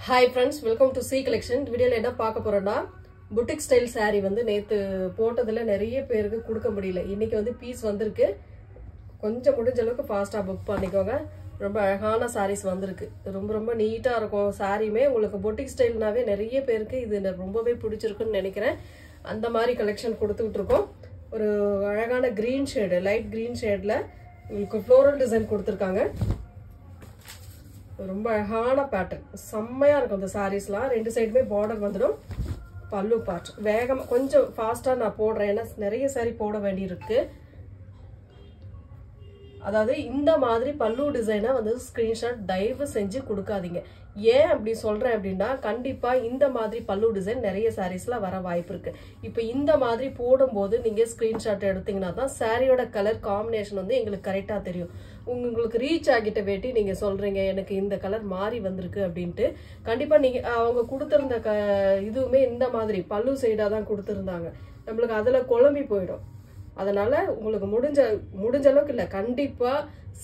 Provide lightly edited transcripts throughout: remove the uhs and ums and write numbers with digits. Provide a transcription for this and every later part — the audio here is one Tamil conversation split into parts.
Hi friends, welcome to C Collection. இந்த வீடியோல என்ன பார்க்க போறோம்னா boutique style saree வந்து நேத்து போட்டதுல நிறைய பேருக்கு கொடுக்க முடியல. இன்னைக்கு வந்து பீஸ் வந்திருக்கு. கொஞ்சம் முடிஞ்ச அளவுக்கு ஃபாஸ்டா புக் பண்ணிக்கோங்க. ரொம்ப அழகான sarees வந்திருக்கு. ரொம்ப நீட்டா இருக்கும் சாரியுமே. உங்களுக்கு boutique ஸ்டைல்னாவே நிறைய பேருக்கு இது ரொம்பவே பிடிச்சிருக்குன்னு நினைக்கிறேன். அந்த மாதிரி கலெக்ஷன் கொடுத்துட்டு இருக்கோம். ஒரு அழகான green shade, light green shadeல உங்களுக்கு floral design கொடுத்திருக்காங்க. ரொம்ப அழகான பேட்டர்ன் செம்மையா இருக்கும் இந்த சாரீஸ்லாம் ரெண்டு சைடுமே பார்டர் வந்துடும் பல்லு பார்ட் வேகம் கொஞ்சம் ஃபாஸ்டா நான் போடுறேன் ஏன்னா நிறைய சாரி போட வேண்டியிருக்கு அதாவது இந்த மாதிரி பல்லு டிசைனை வந்து ஸ்கிரீன்ஷாட் தயவு செஞ்சு கொடுக்காதீங்க ஏன் அப்படி சொல்றேன் அப்படின்னா கண்டிப்பா இந்த மாதிரி பல்லு டிசைன் நிறைய சாரீஸ்ல வர வாய்ப்பு இருக்கு இப்போ இந்த மாதிரி போடும்போது நீங்க ஸ்கிரீன்ஷாட் எடுத்தீங்கன்னா தான் சாரியோட கலர் காம்பினேஷன் வந்து எங்களுக்கு கரெக்டா தெரியும் உங்களுக்கு ரீச் ஆகிட்ட வேட்டி நீங்க சொல்றீங்க எனக்கு இந்த கலர் மாறி வந்திருக்கு அப்படின்ட்டு கண்டிப்பா நீங்க அவங்க கொடுத்திருந்த இதுவுமே இந்த மாதிரி பல்லு சைடா தான் கொடுத்திருந்தாங்க நம்மளுக்கு அதுல குழம்பி போயிடும் அதனால உங்களுக்கு முடிஞ்ச அளவுக்கு இல்ல கண்டிப்பா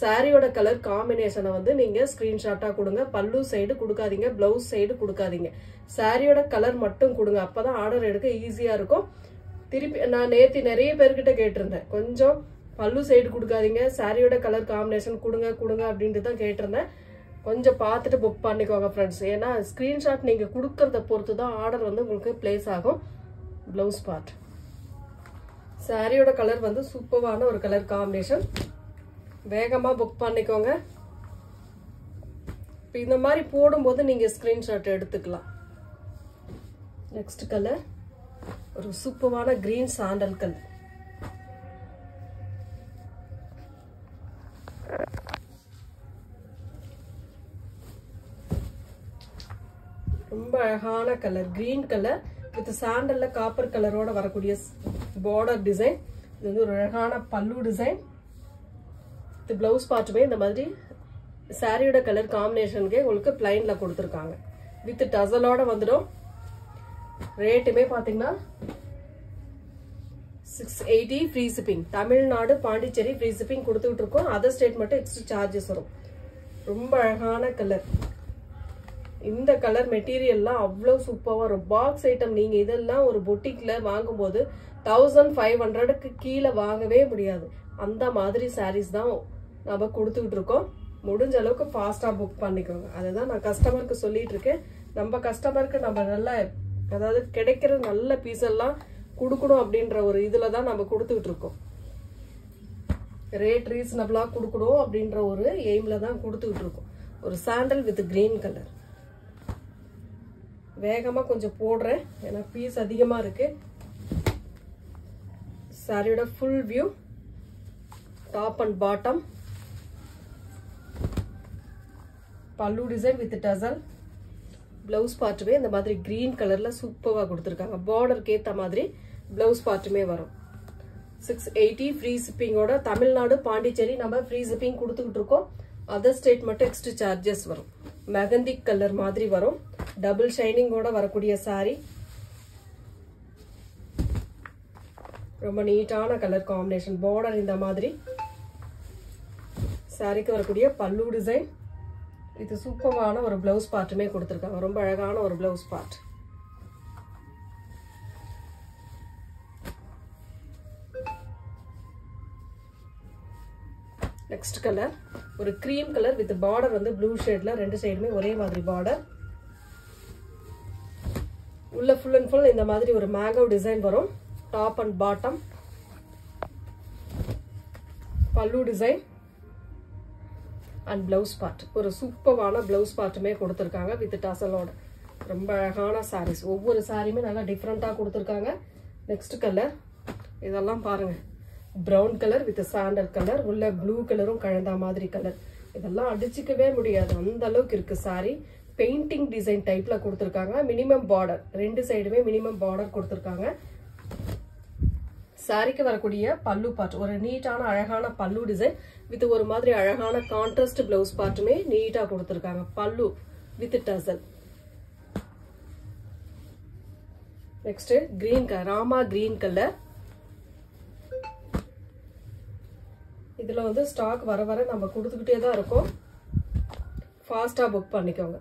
சாரியோட கலர் காம்பினேஷனை வந்து நீங்க ஸ்கிரீன்ஷாட்டா கொடுங்க பல்லு சைடு கொடுக்காதீங்க பிளவுஸ் சைடு கொடுக்காதீங்க சாரியோட கலர் மட்டும் கொடுங்க அப்பதான் ஆர்டர் எடுக்க ஈஸியா இருக்கும் திருப்பி நான் நேத்தி நிறைய பேர்கிட்ட கேட்டிருந்தேன் கொஞ்சம் பல்லு சைடு கொடுக்காதீங்க சாரியோட கலர் காம்பினேஷன் கொடுங்க அப்படின்ட்டு தான் கேட்டிருந்தேன் கொஞ்சம் பார்த்துட்டு புக் பண்ணிக்கோங்க ஃப்ரெண்ட்ஸ் ஏன்னா ஸ்கிரீன்ஷாட் நீங்க கொடுக்கறத பொறுத்து தான் ஆர்டர் வந்து உங்களுக்கு பிளேஸ் ஆகும் பிளவுஸ் பார்ட் சாரியோட கலர் வந்து சூப்பரான ஒரு கலர் காம்பினேஷன் வேகமா புக் பண்ணிக்கோங்க இந்த மாதிரி போடும்போது நீங்க ஸ்கிரீன்ஷாட் எடுத்துக்கலாம் நெக்ஸ்ட் கலர் ஒரு சூப்பரான கிரீன் சாண்டல் கலர் ரொம்ப அழகான கலர் கிரீன் கலர் வித் சாண்டல்ல காப்பர் கலரோட வரக்கூடிய பார்டர் டிசைன் இது வந்து ஒரு அழகான பல்லு டிசைன் இந்த பிளவுஸ் பார்ட்டுமே இந்த மாதிரி சாரியோட கலர் காம்பினேஷனுக்கே உங்களுக்கு பிளைன்ல கொடுத்துருக்காங்க வித் டசலோட வந்துடும் ரேட்டுமே பாத்தீங்கன்னா 680 free shipping Tamil Nadu Pondicherry free shipping கொடுத்துட்டு இருக்கோம் அதர் ஸ்டேட் மட்டும் எக்ஸ்ட்ரா சார்ஜஸ் வரும் ரொம்ப அழகான கலர் இந்த கலர் மெட்டீரியல்லாம் அவ்வளவு சூப்பரா வரும் பாக்ஸ் ஐட்டம் நீங்க இதெல்லாம் ஒரு பொட்டிக்ல வாங்கும்போது 1500க்கு கீழே வாங்கவே முடியாது அந்த மாதிரி சாரீஸ் தான் நம்ம கொடுத்துட்டு இருக்கோம் முடிஞ்ச அளவுக்கு ஃபாஸ்டா புக் பண்ணிக்கோங்க அதுதான் நான் கஸ்டமருக்கு சொல்லிட்டு இருக்கேன் நம்ம கஸ்டமருக்கு நம்ம நல்ல அதாவது கிடைக்கிற நல்ல பீஸ் எல்லாம் கொடுக்கணும் அப்படின்ற ஒரு இதுல தான் நம்ம கொடுத்துட்டு இருக்கோம் ரேட் ரீசனபிளா கொடுக்கணும் அப்படின்ற ஒரு எய்ம்ல தான் கொடுத்துட்டு இருக்கோம் ஒரு சாண்டல் வித் கிரீன் கலர் வேகமா கொஞ்சம் போடுறேன் ஏன்னா பீஸ் அதிகமா இருக்கு சாரியோட full view top and bottom பல்லு டிசைன் வித் டசல் பிளவுஸ் பார்ட்டுமே இந்த மாதிரி கிரீன் கலர்ல சூப்பரா கொடுத்துருக்காங்க பார்டருக்கு ஏத்த மாதிரி பிளவுஸ் பார்ட்டுமே வரும் 680 ஃப்ரீ ஷிப்பிங்கோட தமிழ்நாடு பாண்டிச்சேரி நம்ம ஃப்ரீ ஷிப்பிங் கொடுத்துக்கிட்டு இருக்கோம் அதர் ஸ்டேட் மட்டும் எக்ஸ்ட்ரா சார்ஜஸ் வரும் மெகந்தி கலர் மாதிரி வரும் டபுள் ஷைனிங்கோட வரக்கூடிய சாரி ரொம்ப நீட்டான கலர் காம்பினேஷன் பார்டர் இந்த மாதிரி சாரிக்கு வரக்கூடிய பல்லு டிசைன் இது சூப்பரான ஒரு பிளவுஸ் பார்ட்டுமே கொடுத்திருக்காங்க ரொம்ப அழகான ஒரு பிளவுஸ் பார்ட் நெக்ஸ்ட் கலர் ஒரு கிரீம் கலர் வித் பார்டர் வந்து ப்ளூ ஷேட்ல ரெண்டு சைடுமே ஒரே மாதிரி பார்டர் உள்ள ஃபுல் அண்ட் ஃபுல் இந்த மாதிரி ஒரு மேங்கோ டிசைன் வரும் டாப் அண்ட் பாட்டம் பல்லு டிசைன் அண்ட் பிளவுஸ் பார்ட் ஒரு சூப்பரான பிளவுஸ் பார்ட்டுமே கொடுத்திருக்காங்க வித் டசலோட ரொம்ப அழகான சாரீஸ் ஒவ்வொரு சாரியுமே நல்லா டிஃப்ரெண்டா கொடுத்திருக்காங்க நெக்ஸ்ட் கலர் இதெல்லாம் பாருங்க brown colour with sandal colour உள்ள ப்ளூ கலரும் கலந்த மாதிரி கலர் இதெல்லாம் அடிச்சுக்கவே முடியாது அந்த அளவுக்கு இருக்கு சாரி பெயிண்டிங் டிசைன் டைப்ல கொடுத்திருக்காங்க மினிமம் பார்டர் ரெண்டு சைடுமே மினிமம் பார்டர் கொடுத்திருக்காங்க சாரிக்கு வரக்கூடிய பல்லு பார்ட் ஒரு நீட்டான அழகான பல்லு டிசைன் வித் ஒரு மாதிரி அழகான கான்ட்ராஸ்ட் பிளவுஸ் பார்ட்டுமே நீட்டா கொடுத்திருக்காங்க பல்லு with டசல் next green colour Rama green colour இதுல வந்து ஸ்டாக் வர நம்ம கொடுத்துக்கிட்டே தான் இருக்கோம் ஃபாஸ்டா புக் பண்ணிக்கோங்க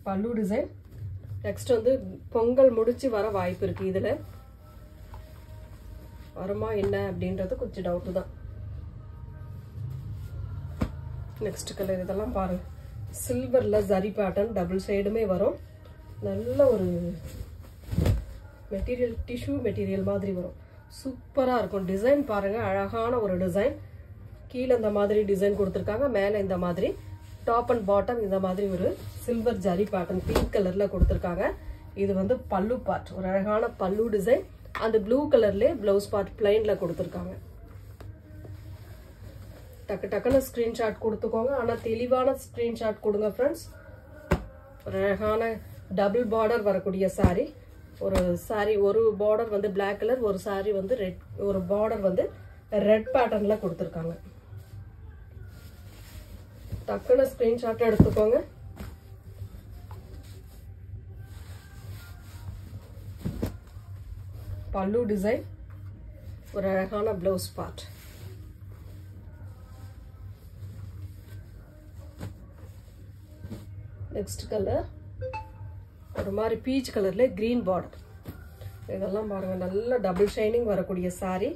பல்லு டிசைன். நெக்ஸ்ட் வந்து பொங்கல் முடிச்சு வர வாய்ப்பு இருக்கு. இதுல வருமா என்ன அப்படின்றது கொஞ்சம் டவுட் தான். நெக்ஸ்ட் கலர் இதெல்லாம் பாருங்க. சில்வர்ல ஜரி பேட்டர்ன் டபுள் சைடுமே வரும். நல்ல ஒரு மெட்டீரியல், டிஷ்யூ மெட்டீரியல் மாதிரி வரும். சூப்பரா இருக்கும். டிசைன் பாருங்க, அழகான ஒரு டிசைன். கீழே இந்த மாதிரி டிசைன் கொடுத்துருக்காங்க, மேலே இந்த மாதிரி டாப் அண்ட் பாட்டம் இந்த மாதிரி ஒரு சில்வர் ஜரி பேட்டர்ன் பிங்க் கலர்ல கொடுத்துருக்காங்க. இது வந்து பல்லு பார்ட், ஒரு அழகான பல்லு டிசைன். அந்த ப்ளூ கலர்லயே பிளவுஸ் பார்ட் பிளைன்ல கொடுத்துருக்காங்க. டக்கு டக்குன்னு ஸ்கிரீன்ஷாட் கொடுத்துக்கோங்க. ஆனா தெளிவான ஸ்கிரீன்ஷாட் கொடுங்க ஃப்ரெண்ட்ஸ். ஒரு அழகான டபுள் பார்டர் வரக்கூடிய சாரி. ஒரு சாரி ஒரு பார்டர் வந்து பிளாக் கலர், ஒரு சாரி வந்து ரெட், ஒரு பார்டர் வந்து ரெட் பேட்டர்ன்ல கொடுத்துருக்காங்க. டக்குன்னு ஸ்கிரீன்ஷாட் எடுத்துக்கோங்க. பல்லு டிசைன், ஒரு அழகான பிளவுஸ் பார்ட். நெக்ஸ்ட் கலர் ஒரு மாதிரி பீச் கலர்ல கிரீன் பார்டர். இதெல்லாம் பாருங்க, நல்ல டபுள் ஷைனிங் வரக்கூடிய சாரி.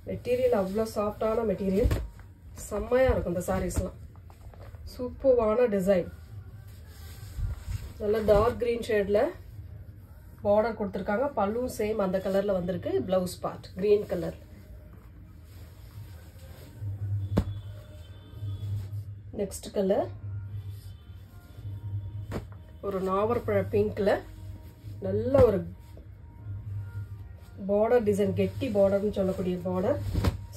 மெட்டீரியல் அவ்வளோ சாஃப்டான மெட்டீரியல், செம்மையா இருக்கும் இந்த சாரீஸ்லாம். சூப்பரான டிசைன். நல்ல டார்க் கிரீன் ஷேட்ல பார்டர் கொடுத்துருக்காங்க. பல்லும் சேம் அந்த கலர்ல வந்திருக்கு. Blouse part green colour. Next colour ஒரு நாவற்பழ பிங்க்ல நல்ல ஒரு பார்டர் டிசைன், கெட்டி பார்டர்னு சொல்லக்கூடிய பார்டர்.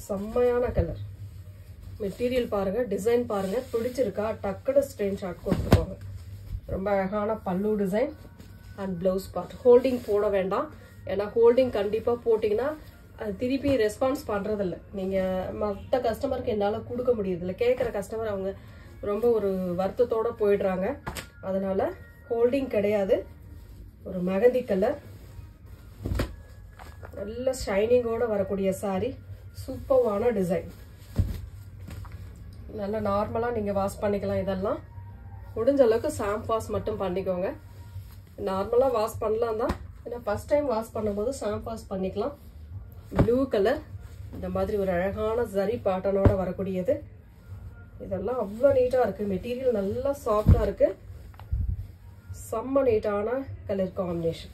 செம்மையான கலர். மெட்டீரியல் பாருங்க, டிசைன் பாருங்க, பிடிச்சிருக்கா டக்குனு ஸ்கிரீன்ஷாட் கொடுத்துக்கோங்க. ரொம்ப அழகான pallu design and blouse part. Holding போட வேண்டாம், ஏன்னா ஹோல்டிங் கண்டிப்பா போட்டிங்கன்னா அது திருப்பி ரெஸ்பான்ஸ் பண்றதில்ல. நீங்க மற்ற கஸ்டமருக்கு என்னால் கொடுக்க முடியறதில்ல. கேட்குற கஸ்டமர் அவங்க ரொம்ப ஒரு வருத்தத்தோட போயிடுறாங்க. அதனால ஹோல்டிங் கிடையாது. ஒரு மெகந்தி கலர், நல்ல ஷைனிங்கோட வரக்கூடிய சாரி. சூப்பரான டிசைன். நல்லா நார்மலா நீங்க வாஷ் பண்ணிக்கலாம். இதெல்லாம் முடிஞ்ச அளவுக்கு ஷாம்பு வாஷ் மட்டும் பண்ணிக்கோங்க. நார்மலா வாஷ் பண்ணலாம் தான், ஏன்னா ஃபர்ஸ்ட் டைம் வாஷ் பண்ணும்போது ஷாம்பு வாஷ் பண்ணிக்கலாம். ப்ளூ கலர், இந்த மாதிரி ஒரு அழகான ஜரி பேட்டர்னோட வரக்கூடியது. இதெல்லாம் அவ்வளோ நீட்டா இருக்கு. மெட்டீரியல் நல்லா சாஃப்டா இருக்கு. செம்ம நீட்டான கலர் காம்பினேஷன்.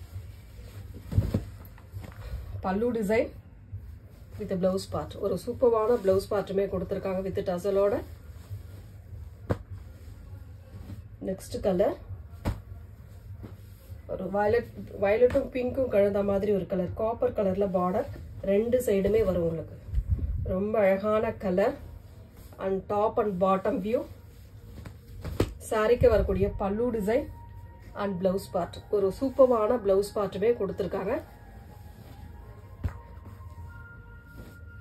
பல்லு டிசைன் வித் பிளவுஸ் பார்ட். ஒரு சூப்பரான பிளவுஸ் பார்ட்டுமே கொடுத்துருக்காங்க வித் டசலோட. நெக்ஸ்ட் கலர் ஒரு வயலட்டும் பிங்க்கும் கலந்த மாதிரி ஒரு கலர். காப்பர் கலர்ல பார்டர் ரெண்டு சைடுமே வரும் உங்களுக்கு. ரொம்ப அழகான colour and top and bottom view. சாரிக்கு வரக்கூடிய பல்லு டிசைன் அண்ட் பிளவுஸ் பார்ட். ஒரு சூப்பரான பிளவுஸ் பார்ட்டுமே கொடுத்துருக்காங்க.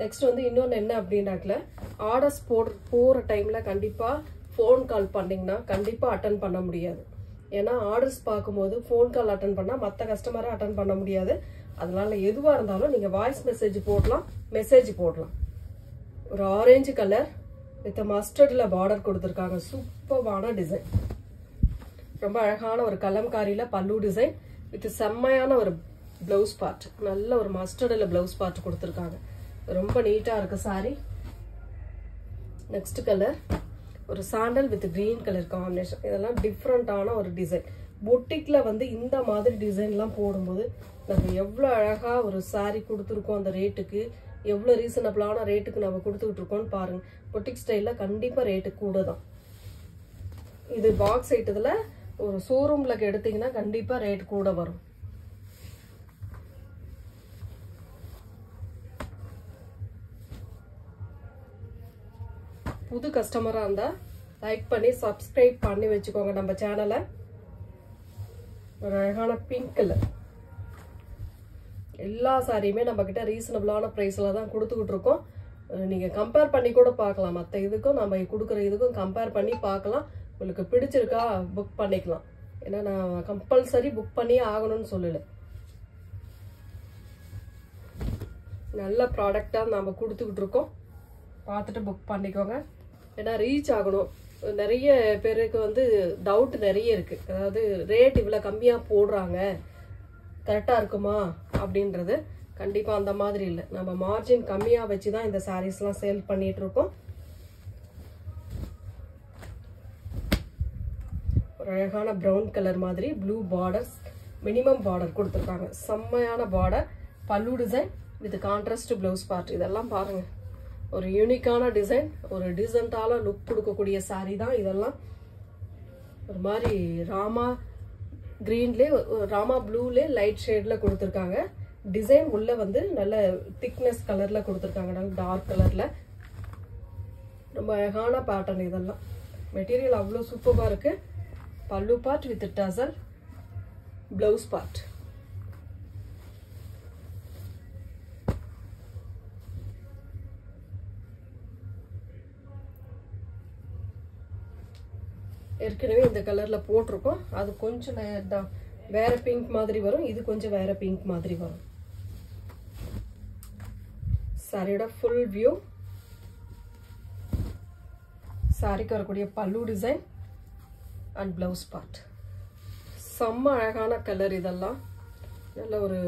நெக்ஸ்ட் வந்து இன்னொன்று என்ன அப்படின்னாக்கல, ஆர்டர்ஸ் போகிற டைமில் கண்டிப்பாக ஃபோன் கால் பண்ணிங்கன்னா கண்டிப்பாக அட்டன் பண்ண முடியாது. ஏன்னா ஆர்டர்ஸ் பார்க்கும்போது ஃபோன் கால் அட்டன் பண்ணால் மற்ற கஸ்டமரை அட்டன் பண்ண முடியாது. அதனால எதுவாக இருந்தாலும் நீங்கள் வாய்ஸ் மெசேஜ் போடலாம். ஒரு ஆரஞ்சு கலர் வித் மஸ்டர்ட்ல பார்டர் கொடுத்துருக்காங்க. சூப்பரான டிசைன். ரொம்ப அழகான ஒரு கலம்காரியில பல்லு டிசைன் வித் செம்மையான ஒரு பிளவுஸ் பார்ட். நல்ல ஒரு மஸ்டர்ட்ல பிளவுஸ் பார்ட் கொடுத்துருக்காங்க. ரொம்ப நீட்டா இருக்கு சாரி. நெக்ஸ்ட் கலர் ஒரு sandal with green colour combination. இதெல்லாம் டிஃப்ரெண்டான ஒரு டிசைன். பொட்டிக்ல வந்து இந்த மாதிரி டிசைன்லாம் போடும்போது நம்ம எவ்வளோ அழகா ஒரு சாரி கொடுத்துருக்கோம். அந்த ரேட்டுக்கு எவ்வளோ ரீசனபிளான ரேட்டுக்கு நம்ம கொடுத்துக்கிட்டு இருக்கோம்னு பாருங்க. பொட்டிக் ஸ்டைல்ல கண்டிப்பா ரேட்டு கூட தான். இது பாக்ஸ் ஐட்டத்துல ஒரு ஷோரூம்ல எடுத்தீங்கன்னா கண்டிப்பா ரேட் கூட வரும். புது கஸ்டமரா இருந்தா லைக் பண்ணி சப்ஸ்கிரைப் பண்ணி வச்சுக்கோங்க நம்ம சேனலை. ஒரு அழகான பிங்க் கலர். எல்லா சாரியுமே நம்ம கிட்ட ரீசனபிளான பிரைஸ்ல தான் கொடுத்துக்கிட்டு இருக்கோம். நீங்க கம்பேர் பண்ணி கூட பார்க்கலாம். மற்ற இதுக்கும் நம்ம கொடுக்குற இதுக்கும் கம்பேர் பண்ணி பார்க்கலாம். உங்களுக்கு பிடிச்சிருக்கா புக் பண்ணிக்கலாம். ஏன்னா நான் கம்பல்சரி புக் பண்ணியே ஆகணும்னு சொல்லல. நல்ல ப்ராடக்டா நம்ம கொடுத்துக்கிட்டு இருக்கோம். பார்த்துட்டு புக் பண்ணிக்கோங்க. ஏன்னா ரீச் ஆகணும். நிறைய பேருக்கு வந்து டவுட் நிறைய இருக்கு. அதாவது ரேட் இவ்வளவு கம்மியா போடுறாங்க, கரெக்டா இருக்குமா அப்படின்றது. கண்டிப்பா அந்த மாதிரி இல்லை. நம்ம மார்ஜின் கம்மியா வச்சுதான் இந்த சாரீஸ்லாம் சேல் பண்ணிட்டு இருக்கோம். ஒரு அழகான பிரவுன் கலர் மாதிரி ப்ளூ பார்டர்ஸ், மினிமம் பார்டர் கொடுத்துருக்காங்க. செம்மையான பார்டர், பல்லு design with contrast blouse part. இதெல்லாம் பாருங்க, ஒரு யூனிக்கான டிசைன், ஒரு டீசென்டான லுக் கொடுக்கக்கூடிய சாரீ தான் இதெல்லாம். ஒரு மாதிரி ராமா கிரீன்லே, ராமா ப்ளூலே லைட் ஷேட்ல கொடுத்துருக்காங்க. டிசைன் உள்ள வந்து நல்ல திக்னஸ் கலர்ல கொடுத்துருக்காங்க, நல்ல டார்க் கலர்ல. ரொம்ப அழகான பேட்டர்ன் இதெல்லாம். மெட்டீரியல் அவ்வளோ சூப்பரா இருக்கு. பல்லு பார்ட் வித் டசல், பிளவுஸ் பார்ட். ஏற்கனவே இந்த கலர்ல போட்டிருக்கோம். அது கொஞ்சம் வேற பிங்க் மாதிரி வரும், இது கொஞ்சம் வேற பிங்க் மாதிரி வரும். சாரியோட ஃபுல் வியூ, சாரிக்கு வரக்கூடிய பல்லு டிசைன் அண்ட் பிளவுஸ் பார்ட். செம்ம அழகான கலர் இதெல்லாம். நல்ல ஒரு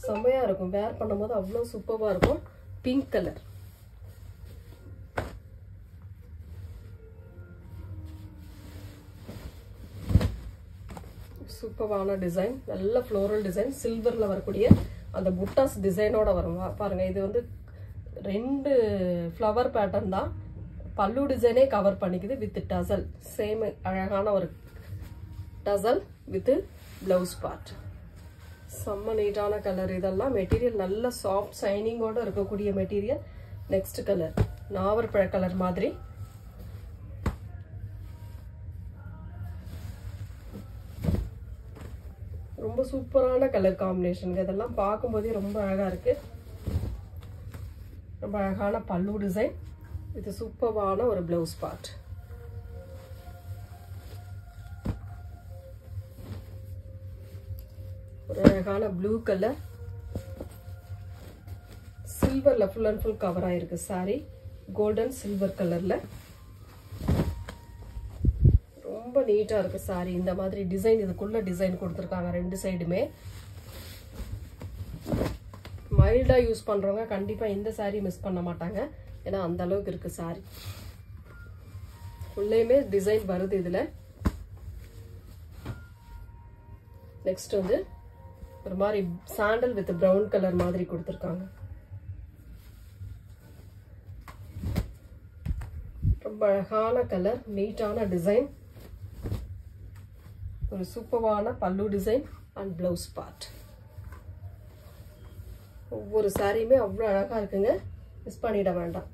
செம்மையா இருக்கும், வேர் பண்ணும்போது அவ்வளோ சூப்பரா இருக்கும். பிங்க் கலர், சூப்பரான டிசைன், நல்ல ஃப்ளோரல் டிசைன். சில்வர்ல வரக்கூடிய அந்த புட்டாஸ் டிசைனோட வரும். பாருங்க, இது வந்து 2 ஃப்ளவர் பேட்டர்ன் தான். பல்லு டிசைனே கவர் பண்ணிக்குது வித் டசல். சேம் அழகான ஒரு டசல் வித் பிளவுஸ் பார்ட். செம்ம நீட்டான கலர் இதெல்லாம். மெட்டீரியல் நல்ல சாஃப்ட் ஷைனிங்கோட இருக்கக்கூடிய மெட்டீரியல். நெக்ஸ்ட் கலர் நாவற்பழ கலர் மாதிரி. ரொம்ப சூப்பரான கலர் காம்பினேஷன். இதெல்லாம் பார்க்கும்போதே ரொம்ப அழகா இருக்கு. ரொம்ப அழகான பல்லு டிசைன் வித் சூப்பரான ஒரு பிளவுஸ் பார்ட். ஒரு அழகான ப்ளூ கலர், சில்வர்ல ஃபுல் அண்ட் ஃபுல் கவர் ஆயிருக்கு சாரி. கோல்டன் சில்வர் கலர்ல ரொம்ப நீட்டா இருக்கு சாரி. இந்த மாதிரி டிசைன், இதுக்குள்ள டிசைன் கொடுத்துருக்காங்க 2 சைடுமே. மைல்டா யூஸ் பண்றவங்க கண்டிப்பா இந்த சாரி மிஸ் பண்ண மாட்டாங்க, ஏன்னா அந்த அளவுக்கு இருக்கு சாரி. உள்ளேயுமே டிசைன் வருது இதுல. நெக்ஸ்ட் வந்து ஒரு மாதிரி சாண்டல் வித் பிரவுன் கலர் மாதிரி கொடுத்துருக்காங்க. ரொம்ப அழகான கலர், நீட்டான டிசைன். ஒரு சூப்பரான பல்லு டிசைன் அண்ட் பிளவுஸ் பார்ட். ஒவ்வொரு சாரியுமே அவ்வளோ அழகா இருக்குங்க, மிஸ் பண்ணிட வேண்டாம்.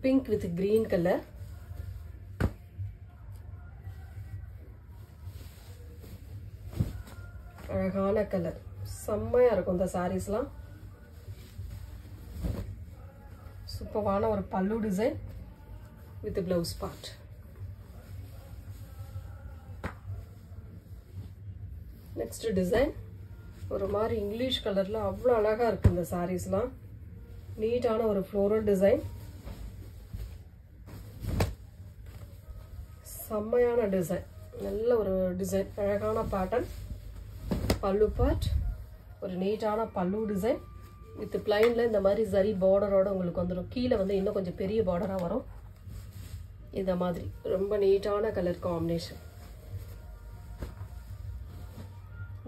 Pink with green colour. அழகான கலர், செம்மையா இருக்கும் இந்த சாரீஸ்லாம். சூப்பரான ஒரு பல்லு design with blouse part. Next design ஒரு மாதிரி இங்கிலீஷ் கலர்ல அவ்வளோ அழகா இருக்கு இந்த சாரீஸ்லாம். நீட்டான ஒரு ஃப்ளோரல் டிசைன், செம்மையான டிசைன், நல்ல ஒரு டிசைன், அழகான பேட்டர்ன். பல்லு பார்ட் ஒரு நீட்டான பல்லு டிசைன் வித் பிளைன்ல இந்த மாதிரி சரி பார்டரோட உங்களுக்கு வந்துடும். கீழே வந்து இன்னும் கொஞ்சம் பெரிய பார்டரா வரும். இந்த மாதிரி ரொம்ப நீட்டான கலர் காம்பினேஷன்.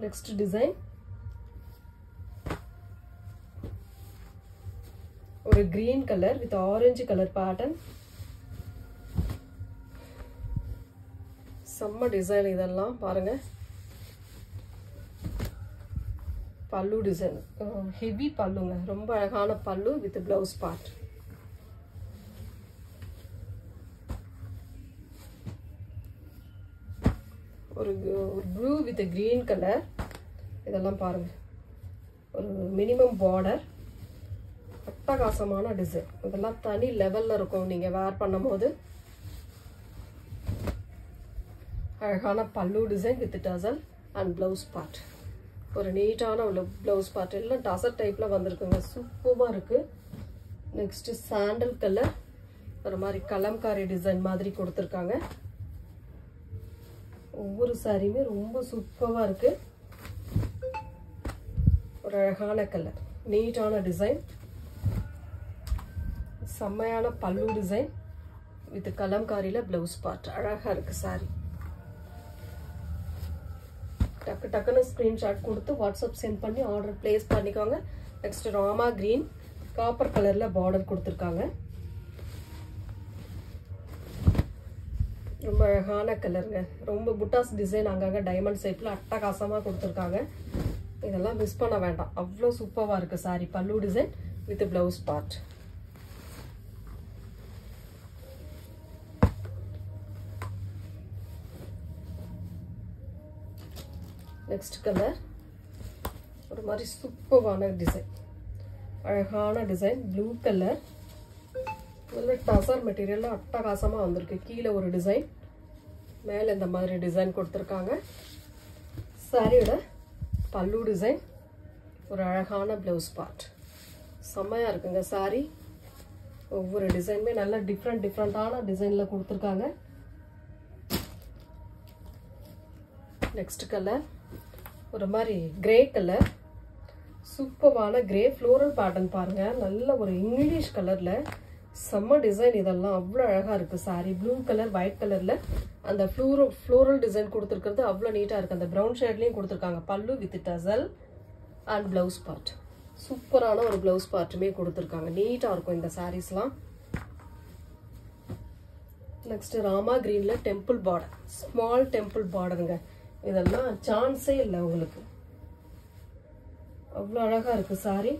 நெக்ஸ்ட் டிசைன் ஒரு green colour with orange colour pattern. செம்ம டிசைன் இதெல்லாம் பாருங்க. பல்லு டிசைன் ஹெவி பல்லுங்க, ரொம்ப அழகான பல்லு வித் பிளவுஸ் பார்ட். ஒரு ப்ளூ வித் கிரீன் கலர். இதெல்லாம் பாருங்க, ஒரு மினிமம் பார்டர், அட்டகாசமான டிசைன். இதெல்லாம் தனி லெவல்ல இருக்கும் நீங்க வேர் பண்ணும்போது. அழகான pallu design with tassel and blouse part. ஒரு நீட்டான உள்ள பிளவுஸ் பார்ட். எல்லாம் டசல் டைப்ல வந்திருக்குங்க, சூப்பரா இருக்கு. நெக்ஸ்ட் சாண்டல் கலர் ஒரு மாதிரி கலம்காரி டிசைன் மாதிரி கொடுத்துருக்காங்க. ஒவ்வொரு சாரியுமே ரொம்ப சூப்பராக இருக்கு. ஒரு அழகான கலர், நீட்டான டிசைன், செம்மையான பல்லு டிசைன் வித் கலம்காரியில் ப்ளவுஸ் பார்ட். அழகாக இருக்கு சாரி. டக்கு டக்குன்னு ஸ்க்ரீன்ஷாட் கொடுத்து வாட்ஸ்அப் சென்ட் பண்ணி ஆர்டர் பிளேஸ் பண்ணிக்கோங்க. நெக்ஸ்ட் ராமா கிரீன் காப்பர் கலரில் பார்டர் கொடுத்துருக்காங்க. ரொம்ப அழகான கலருங்க. ரொம்ப புட்டாஸ் டிசைன் அங்கங்கே டைமண்ட் ஷேப்பில் அட்டகாசமாக கொடுத்துருக்காங்க. இதெல்லாம் மிஸ் பண்ண வேண்டாம், அவ்வளோ சூப்பராக இருக்குது சாரி. பல்லு design with blouse part. Next colour ஒரு மாதிரி சூப்பரான டிசைன், அழகான டிசைன், ப்ளூ கலர். நல்ல டசர் மெட்டீரியலில் அட்டகாசமாக வந்திருக்கு. கீழே ஒரு டிசைன், மேலே இந்த மாதிரி டிசைன் கொடுத்துருக்காங்க. சாரியோட பல்லு டிசைன், ஒரு அழகான ப்ளவுஸ் பார்ட். செம்மையாக இருக்குங்க சாரி. ஒவ்வொரு டிசைனுமே நல்லா டிஃப்ரெண்டான டிசைனில் கொடுத்துருக்காங்க. நெக்ஸ்ட் கலர் ஒரு மாதிரி கிரே கலர், சூப்பரான கிரே ஃப்ளோரல் பேட்டர்ன் பாருங்க. நல்ல ஒரு இங்கிலீஷ் கலரில் செம்ம டிசைன். இதெல்லாம் அவ்வளோ அழகாக இருக்குது சாரி. ப்ளூ கலர் ஒயிட் கலரில் அந்த ஃப்ளோரல் டிசைன் கொடுத்துருக்கிறது அவ்வளோ நீட்டாக இருக்குது. அந்த ப்ரௌன் ஷேட்லேயும் கொடுத்துருக்காங்க. Pallu with tassel and blouse part. சூப்பரான ஒரு ப்ளவுஸ் பார்ட்டுமே கொடுத்துருக்காங்க. நீட்டாக இருக்கும் இந்த சாரீஸ்லாம். நெக்ஸ்ட் ராமா கிரீனில் டெம்பிள் பார்டர், ஸ்மால் டெம்பிள் பார்டருங்க. இதெல்லாம் சான்ஸே இல்லை உங்களுக்கு, அவ்வளோ அழகாக இருக்குது சாரி.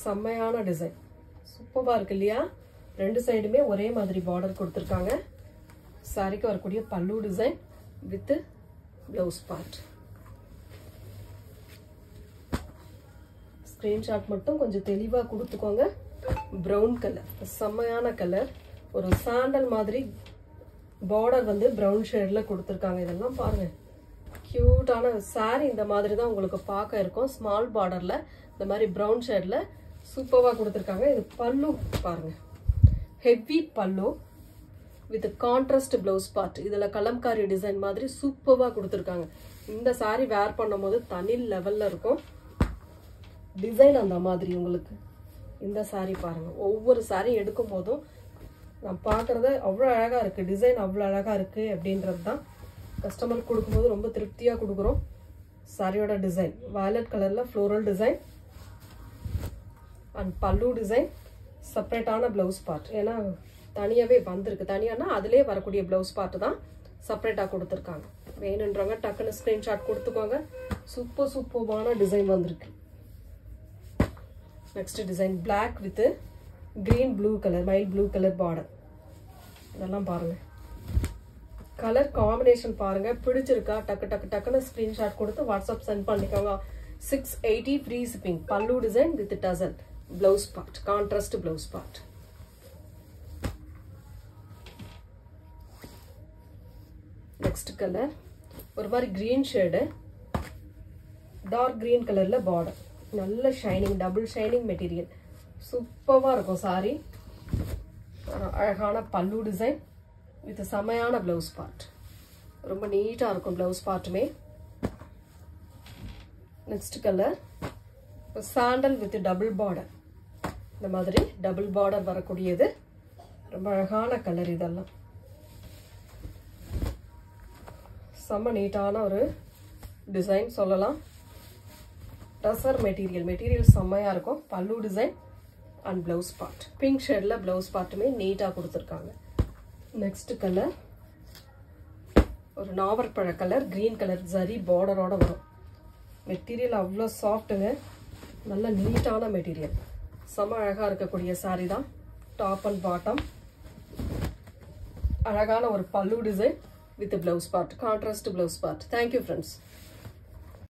செம்மையான டிசைன், சூப்பராக இருக்கு இல்லையா? ரெண்டு சைடுமே ஒரே மாதிரி பார்டர் கொடுத்துருக்காங்க. சாரிக்கு வரக்கூடிய பல்லு design with blouse part. Screenshot மட்டும் கொஞ்சம் தெளிவாக கொடுத்துக்கோங்க. ப்ரௌன் கலர், செம்மையான கலர். ஒரு சாண்டல் மாதிரி பார்டர் வந்து ப்ரௌன் ஷேடில் கொடுத்துருக்காங்க. இதெல்லாம் பாருங்க, கியூட்டான சாரி. இந்த மாதிரி தான் உங்களுக்கு பார்க்க இருக்கும். ஸ்மால் பார்டரில் இந்த மாதிரி ப்ரௌன் ஷேடில் சூப்பராக கொடுத்துருக்காங்க. இது பல்லு பாருங்க, ஹெவி பல்லு வித் கான்ட்ராஸ்ட் ப்ளவுஸ் பார்ட். இதில் கலம்காரி டிசைன் மாதிரி சூப்பராக கொடுத்துருக்காங்க. இந்த சாரி வேர் பண்ணும் போது தனி லெவலில் இருக்கும். டிசைன் அந்த மாதிரி உங்களுக்கு. இந்த சாரி பாருங்க, ஒவ்வொரு சாரி எடுக்கும் போதும் நான் பார்க்குறத அவ்வளோ அழகாக இருக்குது. டிசைன் அவ்வளோ அழகாக இருக்குது அப்படின்றது தான் கஸ்டமருக்கு கொடுக்கும்போது ரொம்ப திருப்தியாக கொடுக்குறோம். சாரியோட டிசைன் வயலட் கலரில் ஃப்ளோரல் டிசைன் அண்ட் பல்லு டிசைன், செப்பரேட்டான ப்ளவுஸ் பார்ட். ஏன்னா தனியாகவே வந்திருக்கு. தனியானா அதிலே வரக்கூடிய ப்ளவுஸ் பார்ட் தான் செப்பரேட்டாக கொடுத்துருக்காங்க. வேணுன்றவங்க டக்குன்னு ஸ்க்ரீன்ஷாட் கொடுத்துக்கோங்க. சூப்பரான டிசைன் வந்திருக்கு. Next design black with green blue colour, mild blue colour border. இதெல்லாம் பாருங்க, கலர் காம்பினேஷன் பாருங்க. பிடிச்சிருக்கா டக்குன்னு ஸ்க்ரீன்ஷாட் கொடுத்து வாட்ஸ்அப் சென்ட் பண்ணிக்கோங்க. 680 free shipping. Pallu design with tassel blouse part, contrast blouse part. Next colour ஒரு மாதிரி கிரீன் ஷேடு, டார்க் கிரீன் கலர்ல பார்டர். நல்ல ஷைனிங், டபுள் ஷைனிங் மெட்டீரியல். சூப்பராக இருக்கும் சாரி. அழகான பல்லு டிசைன் வித் செமையான ப்ளவுஸ் பார்ட். ரொம்ப நீட்டாக இருக்கும் ப்ளவுஸ் பார்ட்டுமே. Next colour sandal with double border. இந்த மாதிரி டபுள் பார்டர் வரக்கூடியது. ரொம்ப அழகான கலர். இதெல்லாம் செம்ம நீட்டான ஒரு டிசைன் சொல்லலாம். டசர் மெட்டீரியல் செம்மையாக இருக்கும். பல்லு design and blouse part. Pink ஷேடில் ப்ளவுஸ் பார்ட்டுமே நீட்டாக கொடுத்துருக்காங்க. நெக்ஸ்ட் கலர் ஒரு நாவற்பழ கலர், கிரீன் கலர் ஜரி பார்டரோட வரும். மெட்டீரியல் அவ்வளோ சாஃப்ட்டுங்க, நல்ல நீட்டான மெட்டீரியல். செம்ம அழகாக இருக்கக்கூடிய சாரி தான். Top and bottom. அழகான ஒரு பல்லு design with blouse part, contrast blouse part. Thank you friends.